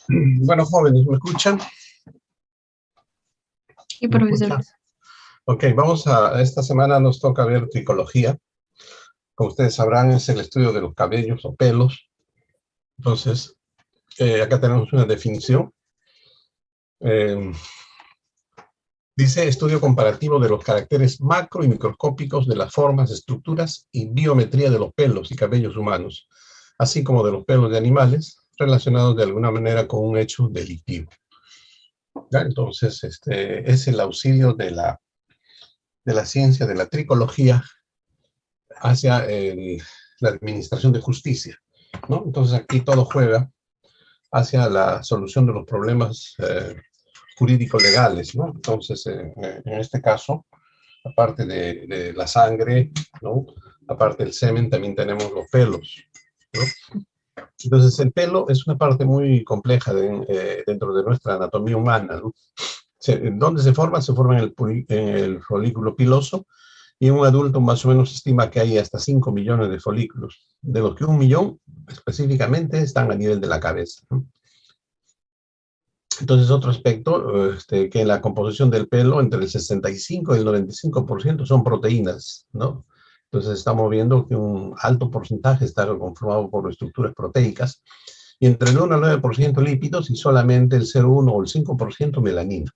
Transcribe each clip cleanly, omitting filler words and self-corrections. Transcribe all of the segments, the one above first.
Bueno, jóvenes, ¿me escuchan? Y ¿Me escuchan? profesores. Ok, esta semana nos toca ver tricología. Como ustedes sabrán, es el estudio de los cabellos o pelos. Entonces, acá tenemos una definición. Eh, Dice estudio comparativo de los caracteres macro y microscópicos de las formas, estructuras y biometría de los pelos y cabellos humanos, así como de los pelos de animales, relacionados de alguna manera con un hecho delictivo. ¿Ya? Entonces, es el auxilio de la ciencia de la tricología hacia la administración de justicia, ¿no? Entonces aquí todo juega hacia la solución de los problemas jurídicos legales, ¿no? Entonces, en este caso, aparte de la sangre, ¿no? Aparte del semen, también tenemos los pelos, ¿no? Entonces, el pelo es una parte muy compleja dentro de nuestra anatomía humana, ¿no? ¿Dónde se forma? Se forma en el folículo piloso, y un adulto más o menos estima que hay hasta 5 millones de folículos, de los que 1 millón específicamente están a nivel de la cabeza, ¿no? Entonces, otro aspecto, que en la composición del pelo, entre el 65 y el 95% son proteínas, ¿no? Entonces, estamos viendo que un alto porcentaje está conformado por estructuras proteicas, y entre el 1 al 9% lípidos y solamente el 0,1 o el 5% melanina,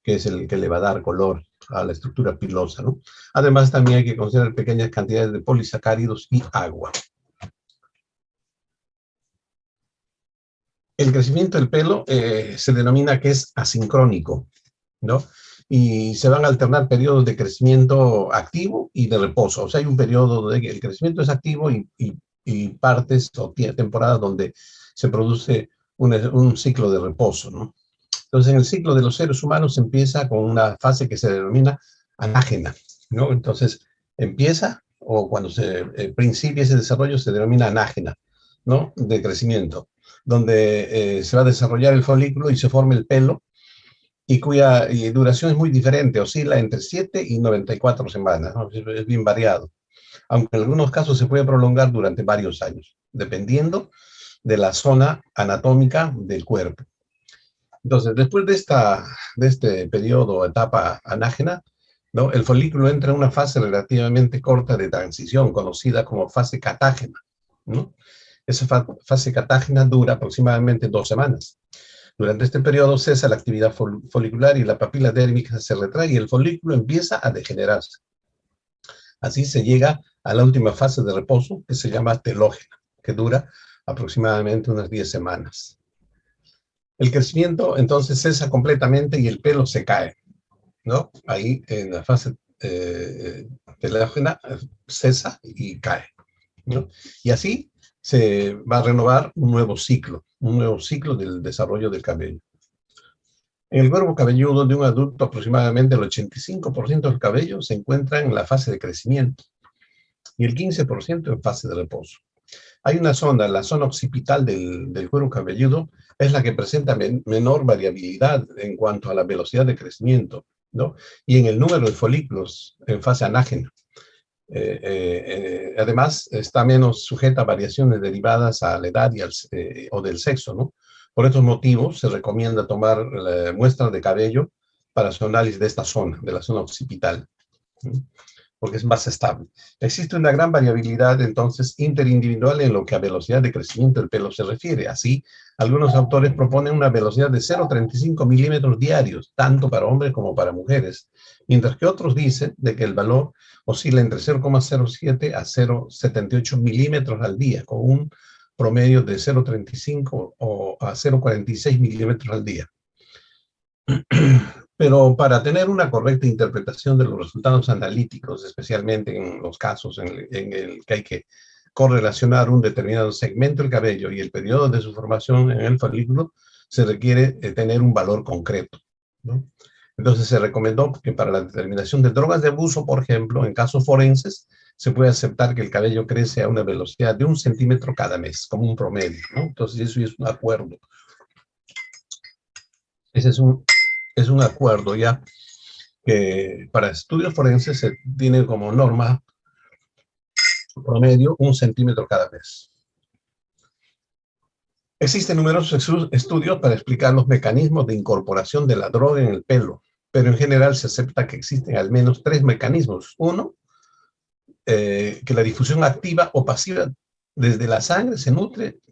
que es el que le va a dar color a la estructura pilosa, ¿no? Además, también hay que considerar pequeñas cantidades de polisacáridos y agua. El crecimiento del pelo se denomina que es asincrónico, ¿no? Y se van a alternar periodos de crecimiento activo y de reposo. O sea, hay un periodo donde el crecimiento es activo y partes o temporadas donde se produce un ciclo de reposo, ¿no? Entonces, en el ciclo de los seres humanos se empieza con una fase que se denomina anágena, ¿no? Entonces, empieza, o cuando se principia ese desarrollo, se denomina anágena, ¿no? De crecimiento, donde se va a desarrollar el folículo y se forma el pelo, y cuya duración es muy diferente, oscila entre 7 y 94 semanas, ¿no? Es bien variado, aunque en algunos casos se puede prolongar durante varios años, dependiendo de la zona anatómica del cuerpo. Entonces, después de este periodo o etapa anágena, ¿no? El folículo entra en una fase relativamente corta de transición, conocida como fase catágena, ¿no? Esa fase catágena dura aproximadamente 2 semanas. Durante este periodo cesa la actividad folicular y la papila dérmica se retrae y el folículo empieza a degenerarse. Así se llega a la última fase de reposo, que se llama telógena, que dura aproximadamente unas 10 semanas. El crecimiento entonces cesa completamente y el pelo se cae, ¿no? Ahí en la fase telógena cesa y cae, ¿no? Y así se va a renovar un nuevo ciclo del desarrollo del cabello. En el cuerpo cabelludo de un adulto, aproximadamente el 85% del cabello se encuentra en la fase de crecimiento y el 15% en fase de reposo. Hay una zona, la zona occipital del cuero cabelludo, es la que presenta menor variabilidad en cuanto a la velocidad de crecimiento, ¿no? Y en el número de folículos en fase anágena. Además, está menos sujeta a variaciones derivadas a la edad o del sexo, ¿no? Por estos motivos, se recomienda tomar muestras de cabello para su análisis de esta zona, de la zona occipital, ¿no? Porque es más estable. Existe una gran variabilidad, entonces, interindividual en lo que a velocidad de crecimiento del pelo se refiere. Así, algunos autores proponen una velocidad de 0,35 milímetros diarios, tanto para hombres como para mujeres, mientras que otros dicen de que el valor oscila entre 0,07 a 0,78 milímetros al día, con un promedio de 0,35 o a 0,46 milímetros al día. Pero para tener una correcta interpretación de los resultados analíticos, especialmente en los casos en el que hay que correlacionar un determinado segmento del cabello y el periodo de su formación en el folículo, se requiere tener un valor concreto, ¿no? Entonces se recomendó que para la determinación de drogas de abuso, por ejemplo, en casos forenses, se puede aceptar que el cabello crece a una velocidad de 1 centímetro cada mes, como un promedio, ¿no? Entonces eso es un acuerdo. Ese es un acuerdo ya que para estudios forenses se tiene como norma promedio 1 centímetro cada mes. Existen numerosos estudios para explicar los mecanismos de incorporación de la droga en el pelo, pero en general se acepta que existen al menos 3 mecanismos. Uno, que la difusión activa o pasiva desde la sangre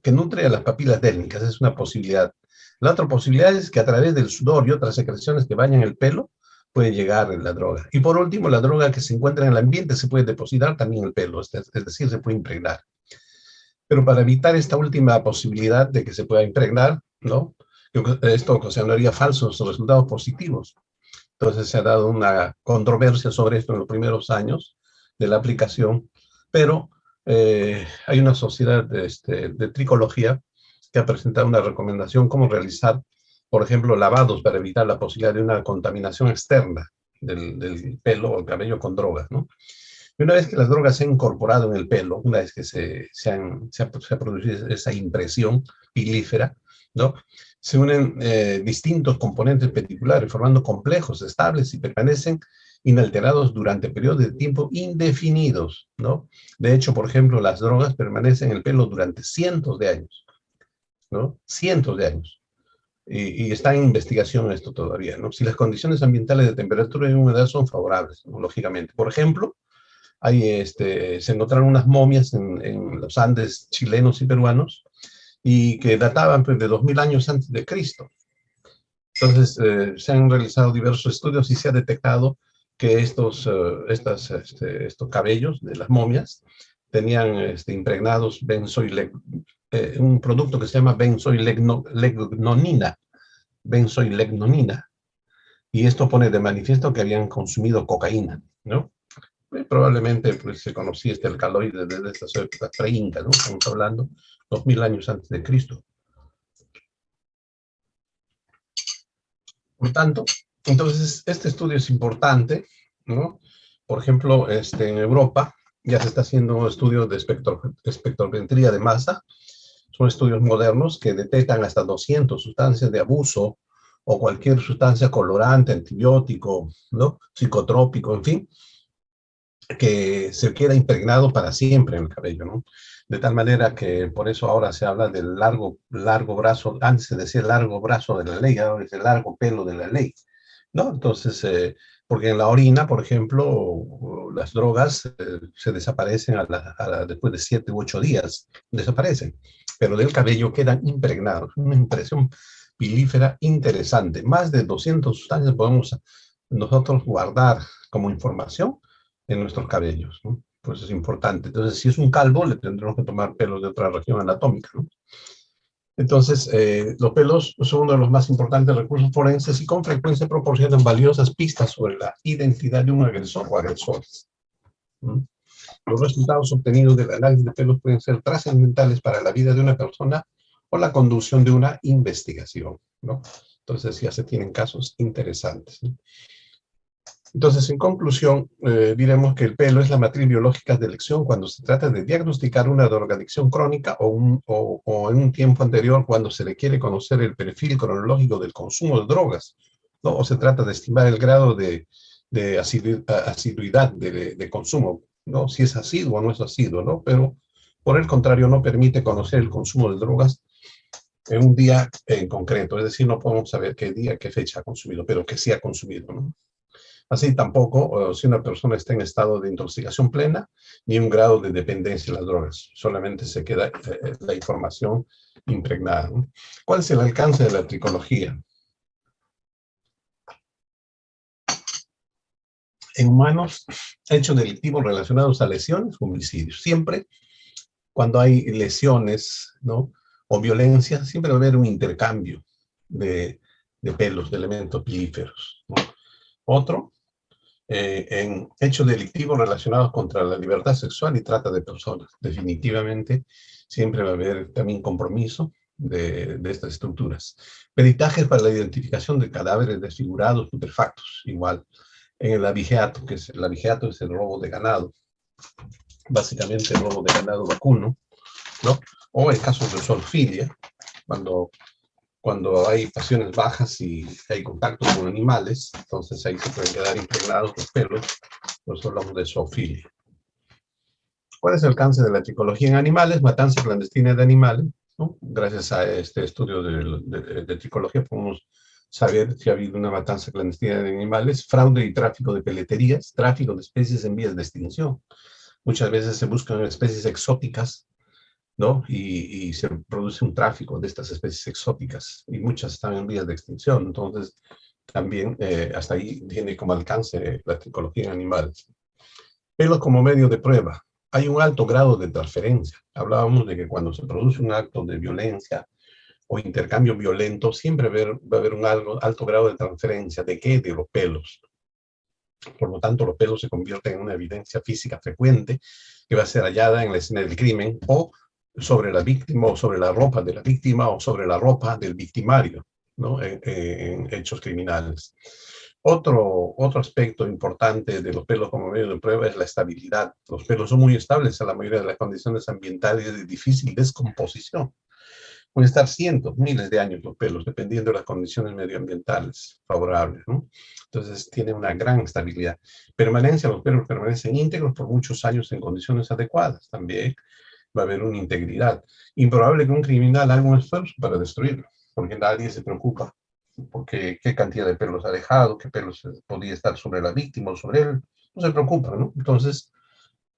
que nutre a las papilas dérmicas, es una posibilidad. La otra posibilidad es que a través del sudor y otras secreciones que bañan el pelo puede llegar la droga. Y por último, la droga que se encuentra en el ambiente se puede depositar también en el pelo, es decir, se puede impregnar. Pero para evitar esta última posibilidad de que se pueda impregnar, ¿no? Esto ocasionaría falsos resultados positivos. Entonces se ha dado una controversia sobre esto en los primeros años de la aplicación, pero hay una sociedad de tricología que ha presentado una recomendación cómo realizar, por ejemplo, lavados para evitar la posibilidad de una contaminación externa del pelo o el cabello con drogas, ¿no? Y una vez que las drogas se han incorporado en el pelo, una vez que se ha producido esa impresión pilífera, ¿no? Se unen distintos componentes peticulares formando complejos estables y permanecen inalterados durante periodos de tiempo indefinidos, ¿no? De hecho, por ejemplo, las drogas permanecen en el pelo durante cientos de años, ¿no? Cientos de años. Y está en investigación esto todavía, ¿no? Si las condiciones ambientales de temperatura y humedad son favorables, ¿no? Lógicamente. Por ejemplo, se encontraron unas momias en los Andes chilenos y peruanos y que databan pues, de 2000 años antes de Cristo. Entonces, se han realizado diversos estudios y se ha detectado que estos cabellos de las momias tenían impregnados un producto que se llama benzoilecgonina, y esto pone de manifiesto que habían consumido cocaína, ¿no? Probablemente pues, se conocía este alcaloide desde estas épocas pre-incas, ¿no? Estamos hablando 2000 años antes de Cristo. Por tanto, entonces, este estudio es importante, ¿no? Por ejemplo, en Europa ya se está haciendo estudios de espectrometría de masa. Son estudios modernos que detectan hasta 200 sustancias de abuso o cualquier sustancia colorante, antibiótico, ¿no? Psicotrópico, en fin, que se queda impregnado para siempre en el cabello, ¿no? De tal manera que por eso ahora se habla del largo brazo, antes se decía largo brazo de la ley, ahora es el largo pelo de la ley, ¿no? Entonces, porque en la orina, por ejemplo, las drogas se desaparecen después de 7 u 8 días, desaparecen, pero del cabello quedan impregnados, una impresión pilífera interesante. Más de 200 sustancias podemos nosotros guardar como información en nuestros cabellos, ¿no? Pues es importante. Entonces, si es un calvo, le tendremos que tomar pelos de otra región anatómica, ¿no? Entonces, los pelos son uno de los más importantes recursos forenses y con frecuencia proporcionan valiosas pistas sobre la identidad de un agresor o agresores. ¿Mm? Los resultados obtenidos del análisis de pelos pueden ser trascendentales para la vida de una persona o la conducción de una investigación, ¿no? Entonces, ya se tienen casos interesantes, ¿no? Entonces, en conclusión, diremos que el pelo es la matriz biológica de elección cuando se trata de diagnosticar una drogadicción crónica o en un tiempo anterior cuando se le quiere conocer el perfil cronológico del consumo de drogas, ¿no? O se trata de estimar el grado de asiduidad de consumo, ¿no? Si es asiduo o no es asiduo, ¿no? Pero, por el contrario, no permite conocer el consumo de drogas en un día en concreto. Es decir, no podemos saber qué día, qué fecha ha consumido, pero que sí ha consumido, ¿no? Así tampoco si una persona está en estado de intoxicación plena ni un grado de dependencia de las drogas. Solamente se queda la información impregnada, ¿no? ¿Cuál es el alcance de la tricología? En humanos, hechos delictivos relacionados a lesiones o homicidios. Siempre cuando hay lesiones, ¿no? O violencia, siempre va a haber un intercambio de pelos, de elementos pilíferos, ¿no? Otro, en hechos delictivos relacionados contra la libertad sexual y trata de personas. Definitivamente, siempre va a haber también compromiso de estas estructuras. Peritajes para la identificación de cadáveres desfigurados, putrefactos, igual. En el abigeato, el abigeato es el robo de ganado, básicamente el robo de ganado vacuno, ¿no? O en casos de zoofilia, cuando hay pasiones bajas y hay contacto con animales, entonces ahí se pueden quedar impregnados los pelos, por eso hablamos de zoofilia. ¿Cuál es el alcance de la tricología en animales? Matanza clandestina de animales, ¿no? Gracias a este estudio de tricología podemos saber si ha habido una matanza clandestina de animales, fraude y tráfico de peleterías, tráfico de especies en vías de extinción. Muchas veces se buscan especies exóticas, ¿no? Y se produce un tráfico de estas especies exóticas y muchas están en vías de extinción. Entonces, también hasta ahí tiene como alcance la tricología en animales. Pelos como medio de prueba. Hay un alto grado de transferencia. Hablábamos de que cuando se produce un acto de violencia o intercambio violento, siempre va a haber un alto grado de transferencia. ¿De qué? De los pelos. Por lo tanto, los pelos se convierten en una evidencia física frecuente que va a ser hallada en la escena del crimen o sobre la víctima o sobre la ropa de la víctima o sobre la ropa del victimario, ¿no? En hechos criminales. Otro aspecto importante de los pelos como medio de prueba es la estabilidad. Los pelos son muy estables en la mayoría de las condiciones ambientales de difícil descomposición. Pueden estar cientos, miles de años los pelos, dependiendo de las condiciones medioambientales favorables, ¿no? Entonces tiene una gran estabilidad. Permanencia, los pelos permanecen íntegros por muchos años en condiciones adecuadas. También va a haber una integridad. Improbable que un criminal haga un esfuerzo para destruirlo, porque nadie se preocupa porque qué cantidad de pelos ha dejado, qué pelos podía estar sobre la víctima o sobre él, no se preocupa, ¿no? Entonces,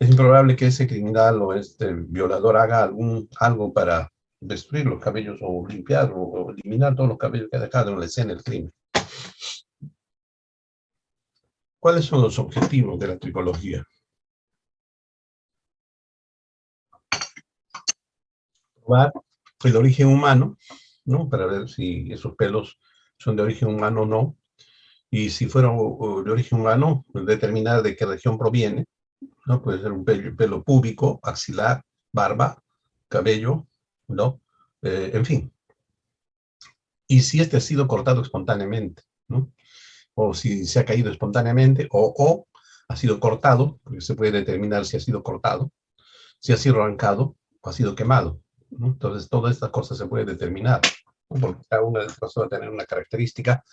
es improbable que ese criminal o este violador haga algo para destruir los cabellos o limpiar o eliminar todos los cabellos que ha dejado en la escena del crimen. ¿Cuáles son los objetivos de la tricología? Probar el origen humano, ¿no? Para ver si esos pelos son de origen humano o no. Y si fueron de origen humano, pues determinar de qué región proviene, ¿no? Puede ser un pelo púbico, axilar, barba, cabello, ¿no? En fin. Y si este ha sido cortado espontáneamente, ¿no? O si se ha caído espontáneamente, o ha sido cortado, porque se puede determinar si ha sido cortado, si ha sido arrancado o ha sido quemado, ¿no? Entonces, todas estas cosas se puede determinar, ¿no? Porque cada una de estas cosas va a tener una característica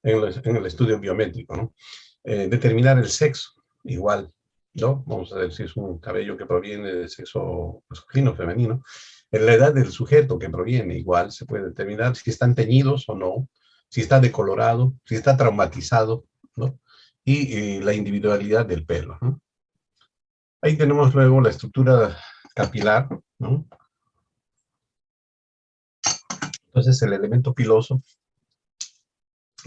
en el estudio biométrico, ¿no? Determinar el sexo, igual, ¿no? Vamos a ver si es un cabello que proviene del sexo masculino o femenino. En la edad del sujeto que proviene, igual, se puede determinar si están teñidos o no, si está decolorado, si está traumatizado, ¿no? Y la individualidad del pelo, ¿no? Ahí tenemos luego la estructura capilar, ¿no? Entonces el elemento piloso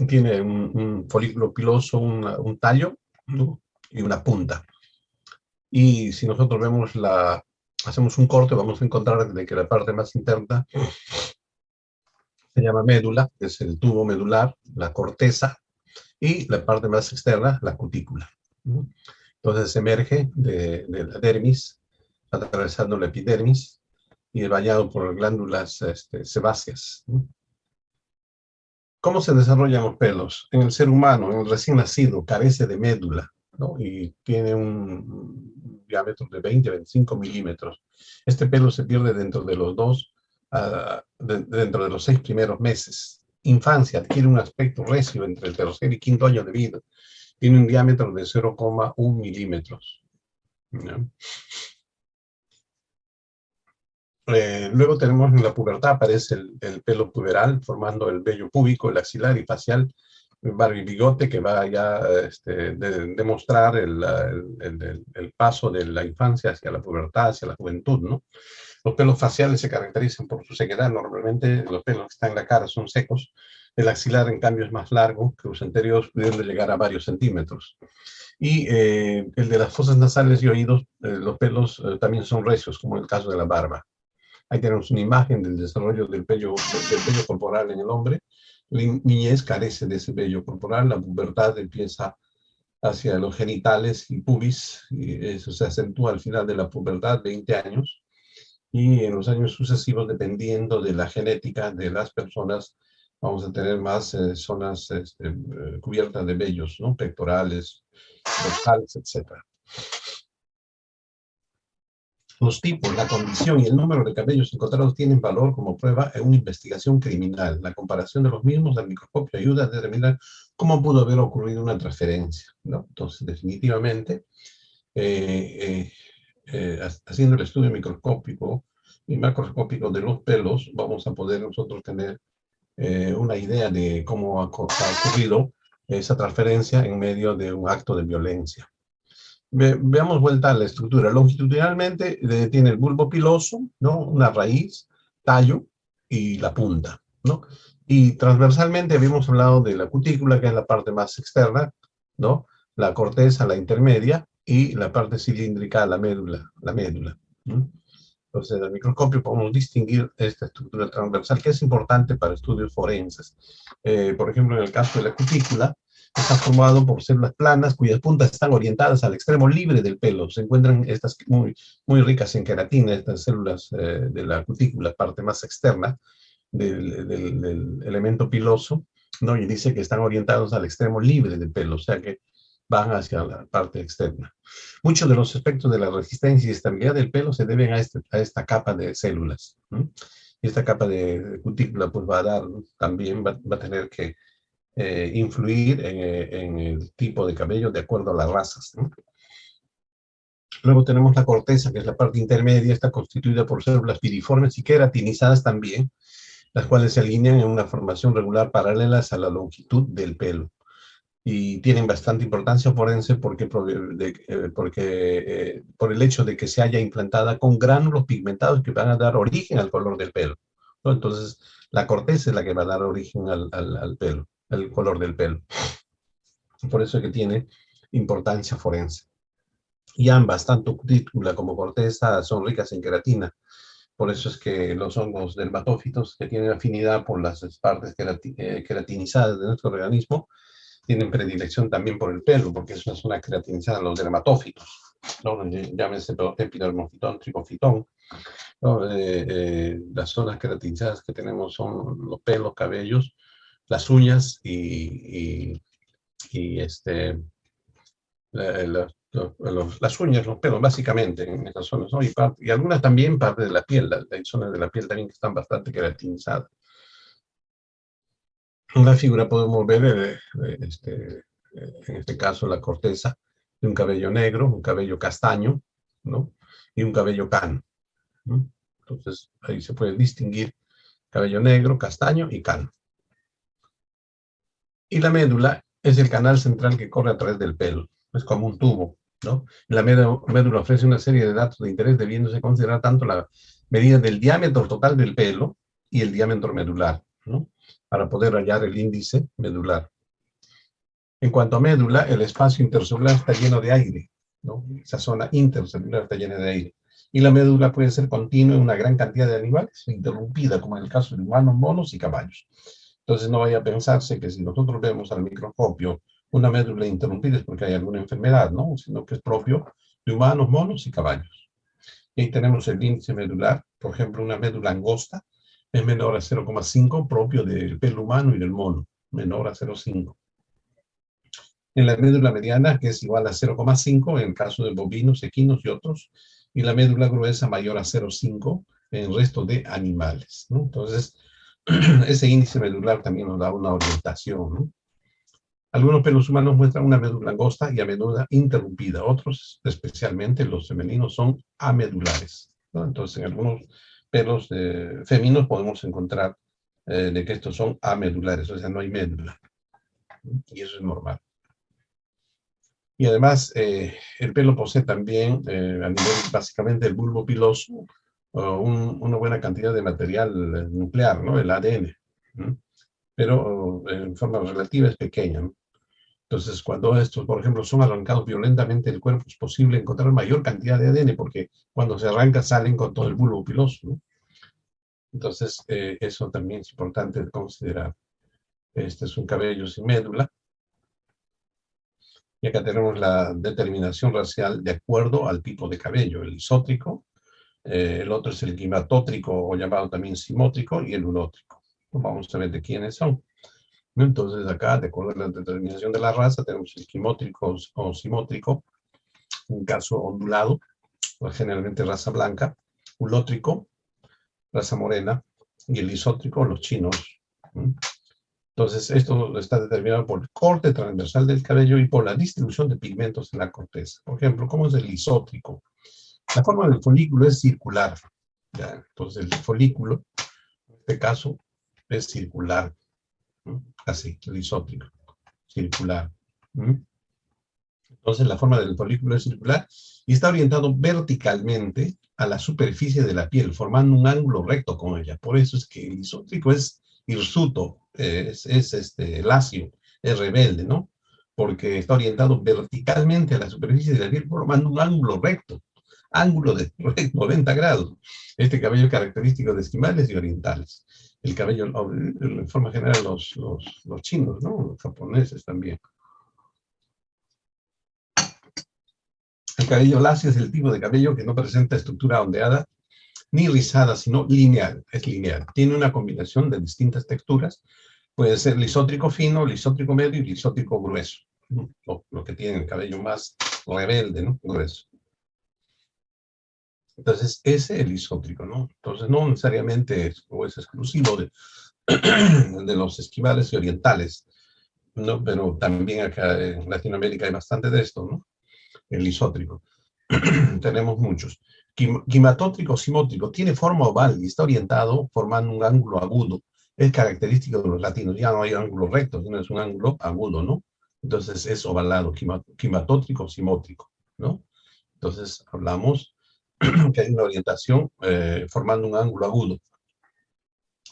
tiene un folículo piloso, un tallo, ¿no? Y una punta. Y si nosotros hacemos un corte, vamos a encontrar de que la parte más interna se llama médula, que es el tubo medular, la corteza, y la parte más externa, la cutícula, ¿no? Entonces emerge de la dermis, atravesando la epidermis, y es bañado por glándulas sebáceas, ¿no? ¿Cómo se desarrollan los pelos? En el ser humano, en el recién nacido, carece de médula, ¿no? Y tiene un diámetro de 20 a 25 milímetros. Este pelo se pierde dentro de dentro de los 6 primeros meses. Infancia, adquiere un aspecto recio entre el tercer y quinto año de vida. Tiene un diámetro de 0,1 milímetros, ¿no? Luego tenemos en la pubertad, aparece el pelo puberal, formando el vello púbico, el axilar y facial, barba y bigote, que va ya demostrar el paso de la infancia hacia la pubertad, hacia la juventud, ¿no? Los pelos faciales se caracterizan por su sequedad. Normalmente los pelos que están en la cara son secos. El axilar, en cambio, es más largo que los anteriores, pudiendo llegar a varios centímetros. Y el de las fosas nasales y oídos, los pelos también son recios, como en el caso de la barba. Ahí tenemos una imagen del desarrollo del vello corporal en el hombre. La niñez carece de ese vello corporal, la pubertad empieza hacia los genitales y pubis, y eso se acentúa al final de la pubertad, 20 años, y en los años sucesivos, dependiendo de la genética de las personas, vamos a tener más zonas cubiertas de vellos, ¿no? Pectorales, dorsales, etc. Los tipos, la condición y el número de cabellos encontrados tienen valor como prueba en una investigación criminal. La comparación de los mismos al microscopio ayuda a determinar cómo pudo haber ocurrido una transferencia, ¿no? Entonces, definitivamente, haciendo el estudio microscópico y macroscópico de los pelos, vamos a poder nosotros tener una idea de cómo ha ocurrido esa transferencia en medio de un acto de violencia. Veamos vuelta a la estructura. Longitudinalmente tiene el bulbo piloso, ¿no? Una raíz, tallo y la punta, ¿no? Y transversalmente habíamos hablado de la cutícula, que es la parte más externa, ¿no? La corteza, la intermedia, y la parte cilíndrica, la médula, ¿no? Entonces, al microscopio podemos distinguir esta estructura transversal, que es importante para estudios forenses. Por ejemplo, en el caso de la cutícula, está formado por células planas cuyas puntas están orientadas al extremo libre del pelo. Se encuentran estas muy ricas en queratina, estas células de la cutícula, parte más externa del elemento piloso, ¿no? Y dice que están orientados al extremo libre del pelo, o sea que van hacia la parte externa. Muchos de los aspectos de la resistencia y estabilidad del pelo se deben a esta capa de células, ¿no? Y esta capa de cutícula pues va a dar, también va a tener que influir en el tipo de cabello de acuerdo a las razas, ¿no? Luego tenemos la corteza, que es la parte intermedia, está constituida por células piriformes y queratinizadas también, las cuales se alinean en una formación regular paralelas a la longitud del pelo. Y tienen bastante importancia forense por el hecho de que se haya implantada con gránulos pigmentados que van a dar origen al color del pelo, ¿no? Entonces, la corteza es la que va a dar origen al pelo, al color del pelo. Por eso es que tiene importancia forense. Y ambas, tanto cutícula como corteza, son ricas en queratina. Por eso es que los hongos dermatófitos, que tienen afinidad por las partes queratinizadas de nuestro organismo, tienen predilección también por el pelo, porque es una zona queratinizada, los dermatófitos, ¿no? Llámese epidermofitón, tricofitón, ¿no? Las zonas queratinizadas que tenemos son los pelos, cabellos, las uñas y las uñas, los pelos, básicamente, en esas zonas, ¿no? Y algunas también parte de la piel, hay zonas de la piel también que están bastante queratinizadas. En la figura podemos ver, en este caso, la corteza de un cabello negro, un cabello castaño, ¿no? Y un cabello cano, ¿no? Entonces, ahí se puede distinguir cabello negro, castaño y cano. Y la médula es el canal central que corre a través del pelo. Es como un tubo, ¿no? La médula ofrece una serie de datos de interés debiéndose considerar tanto la medida del diámetro total del pelo y el diámetro medular, ¿no? Para poder hallar el índice medular. En cuanto a médula, el espacio intercelular está lleno de aire, ¿no? Esa zona intercelular está llena de aire. Y la médula puede ser continua en una gran cantidad de animales, interrumpida, como en el caso de humanos, monos y caballos. Entonces no vaya a pensarse que si nosotros vemos al microscopio una médula interrumpida es porque hay alguna enfermedad, ¿no? Sino que es propio de humanos, monos y caballos. Y ahí tenemos el índice medular. Por ejemplo, una médula angosta es menor a 0,5, propio del pelo humano y del mono, menor a 0,5. En la médula mediana, que es igual a 0,5 en el caso de bovinos, equinos y otros, y la médula gruesa mayor a 0,5 en el resto de animales, ¿no? Entonces, ese índice medular también nos da una orientación, ¿no? Algunos pelos humanos muestran una médula angosta y a menudo interrumpida. Otros, especialmente los femeninos, son amedulares, ¿no? Entonces, en algunos pelos femeninos podemos encontrar de que estos son amedulares, o sea, no hay médula, ¿no? Y eso es normal. Y además, el pelo posee también, a nivel básicamente del bulbo piloso, una buena cantidad de material nuclear, ¿no? El ADN, ¿no? Pero en forma relativa es pequeña, ¿no? Entonces, cuando estos, por ejemplo, son arrancados violentamente del cuerpo, es posible encontrar mayor cantidad de ADN, porque cuando se arranca salen con todo el bulbo piloso, ¿no? Entonces, eso también es importante de considerar. Este es un cabello sin médula. Y acá tenemos la determinación racial de acuerdo al tipo de cabello, el isótrico, el otro es el quimatótrico o llamado también simótrico y el ulótrico. Vamos a ver de quiénes son. Entonces acá, de acuerdo a la determinación de la raza, tenemos el quimótrico o simótrico, un caso ondulado, pues generalmente raza blanca, ulótrico, raza morena, y el isótrico, los chinos. Entonces, esto está determinado por el corte transversal del cabello y por la distribución de pigmentos en la corteza. Por ejemplo, ¿cómo es el isótrico? La forma del folículo es circular, ¿ya? Entonces el folículo, en este caso, es circular, ¿no? Así, lisótrico, circular. ¿No? Entonces la forma del folículo es circular y está orientado verticalmente a la superficie de la piel, formando un ángulo recto con ella. Por eso es que el lisótrico es hirsuto, lacio, es rebelde, ¿no? Porque está orientado verticalmente a la superficie de la piel, formando un ángulo recto, ángulo de 90 grados. Este cabello es característico de esquimales y orientales. El cabello, en forma general, los chinos, ¿no? Los japoneses también. El cabello lacio es el tipo de cabello que no presenta estructura ondeada ni rizada, sino lineal, es lineal. Tiene una combinación de distintas texturas. Puede ser lisótrico fino, lisótrico medio y lisótrico grueso. Lo que tiene el cabello más rebelde, ¿no? Grueso. Entonces, ese es el lisótrico, ¿no? Entonces, no necesariamente es exclusivo de los esquimales y orientales, ¿no? Pero también acá en Latinoamérica hay bastante de esto, ¿no? El lisótrico. Tenemos muchos. Quimatótrico simótrico tiene forma oval y está orientado formando un ángulo agudo. Es característico de los latinos. Ya no hay ángulo recto, sino es un ángulo agudo, ¿no? Entonces es ovalado, quimatótrico simótrico, ¿no? Entonces hablamos que hay una orientación formando un ángulo agudo.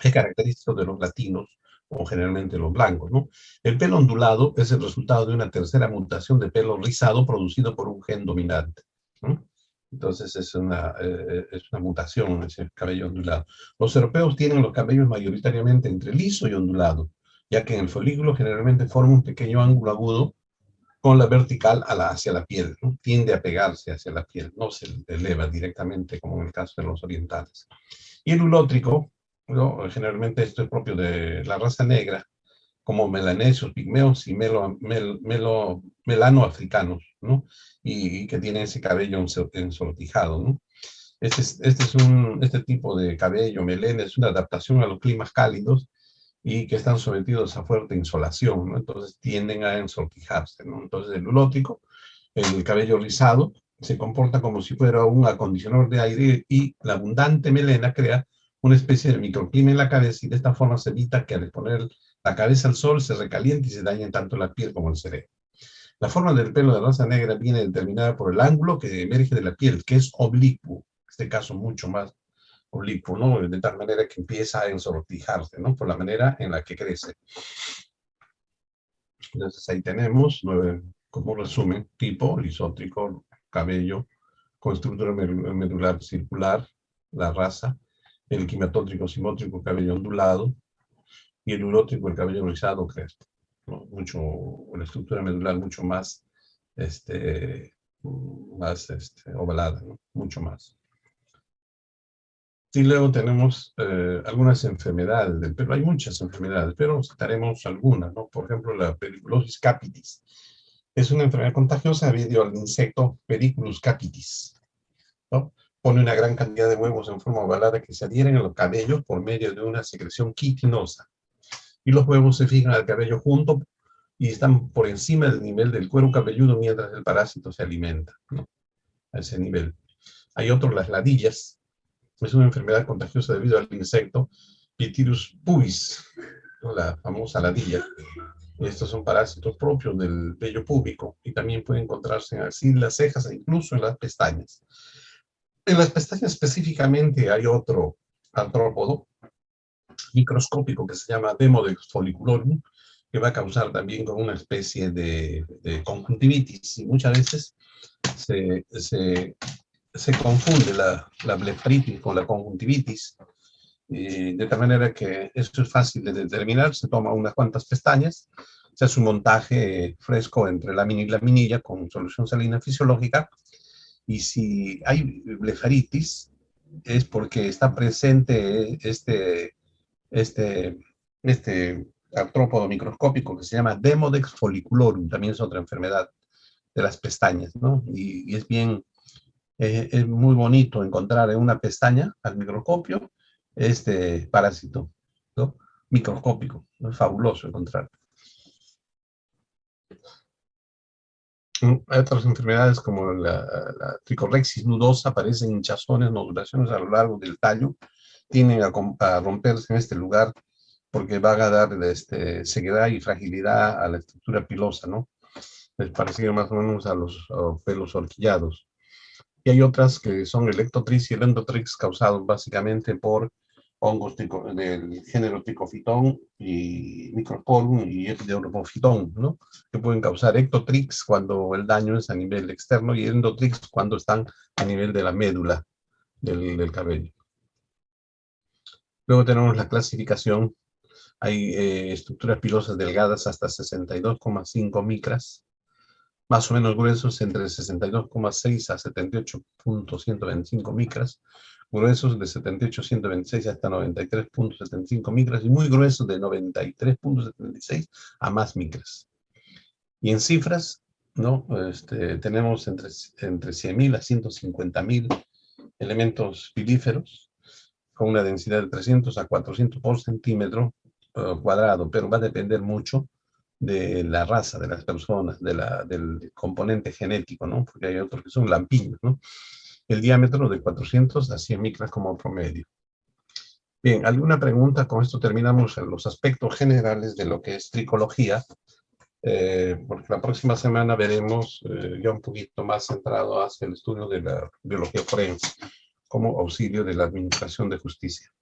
Es característico de los latinos o generalmente los blancos, ¿no? El pelo ondulado es el resultado de una tercera mutación de pelo rizado producido por un gen dominante, ¿no? Entonces es una mutación ese cabello ondulado. Los europeos tienen los cabellos mayoritariamente entre liso y ondulado, ya que en el folículo generalmente forma un pequeño ángulo agudo con la vertical hacia la piel, ¿no? Tiende a pegarse hacia la piel, no se eleva directamente como en el caso de los orientales. Y el ulótrico, ¿no? Generalmente esto es propio de la raza negra, como melanesios, pigmeos y melanoafricanos, ¿no? Y que tienen ese cabello ensortijado, ¿no? Este tipo de cabello, melena, es una adaptación a los climas cálidos y que están sometidos a fuerte insolación, ¿no? Entonces tienden a ensortijarse, ¿no? Entonces el ulótrico, el cabello rizado, se comporta como si fuera un acondicionador de aire y la abundante melena crea una especie de microclima en la cabeza y de esta forma se evita que al exponer la cabeza al sol se recaliente y se dañe tanto la piel como el cerebro. La forma del pelo de raza negra viene determinada por el ángulo que emerge de la piel, que es oblicuo, en este caso mucho más oblicuo, ¿no? De tal manera que empieza a ensortijarse, ¿no? Por la manera en la que crece. Entonces ahí tenemos, como resumen, tipo, lisótrico, cabello, con estructura medular circular, la raza, el quimatótrico simótrico, cabello ondulado, y el urótrico, el cabello rizado, crespo, ¿no? Mucho, una estructura medular mucho más, ovalada, ¿no? Mucho más. Y luego tenemos algunas enfermedades del pelo. Hay muchas enfermedades, pero citaremos algunas, ¿no? Por ejemplo, la pediculosis capitis. Es una enfermedad contagiosa debido al insecto Pediculus capitis, ¿no? Pone una gran cantidad de huevos en forma ovalada que se adhieren a los cabellos por medio de una secreción quitinosa. Y los huevos se fijan al cabello junto y están por encima del nivel del cuero cabelludo mientras el parásito se alimenta, ¿no? A ese nivel. Hay otro, las ladillas. Es una enfermedad contagiosa debido al insecto Pitirus pubis, ¿no? La famosa ladilla. Estos son parásitos propios del vello púbico y también pueden encontrarse en axilas, cejas e incluso en las pestañas. En las pestañas específicamente hay otro artrópodo microscópico que se llama Demodex folliculorum, que va a causar también como una especie de conjuntivitis y muchas veces se confunde la blefaritis con la conjuntivitis, de tal manera que esto es fácil de determinar. Se toma unas cuantas pestañas, se hace un montaje fresco entre lámina y laminilla con solución salina fisiológica, y si hay blefaritis es porque está presente este, este artrópodo microscópico que se llama Demodex folliculorum, también es otra enfermedad de las pestañas, ¿no? Y es muy bonito encontrar en una pestaña al microscopio este parásito, ¿no? Microscópico, ¿no? Es fabuloso encontrar. Hay otras enfermedades como la tricorrexis nudosa, aparecen hinchazones, nodulaciones a lo largo del tallo, tienden a romperse en este lugar porque van a dar ceguedad y fragilidad a la estructura pilosa, ¿no? Es parecido más o menos a los pelos horquillados. Y hay otras que son el ectotrix y el endotrix causados básicamente por hongos del género Trichophyton y Microsporum y Epidermophyton, ¿no? Que pueden causar ectotrix cuando el daño es a nivel externo y endotrix cuando están a nivel de la médula del cabello. Luego tenemos la clasificación. Hay estructuras pilosas delgadas hasta 62,5 micras, más o menos gruesos entre 62,6 a 78,125 micras, gruesos de 78,126 hasta 93,75 micras y muy gruesos de 93,76 a más micras. Y en cifras, ¿no? Tenemos entre 100.000 a 150.000 elementos pilíferos con una densidad de 300 a 400 por centímetro cuadrado, pero va a depender mucho de la raza de las personas, del componente genético, ¿no? Porque hay otros que son lampiños, ¿no? El diámetro de 400 a 100 micras como promedio. Bien, ¿alguna pregunta? Con esto terminamos en los aspectos generales de lo que es tricología, porque la próxima semana veremos ya un poquito más centrado hacia el estudio de la biología forense como auxilio de la administración de justicia.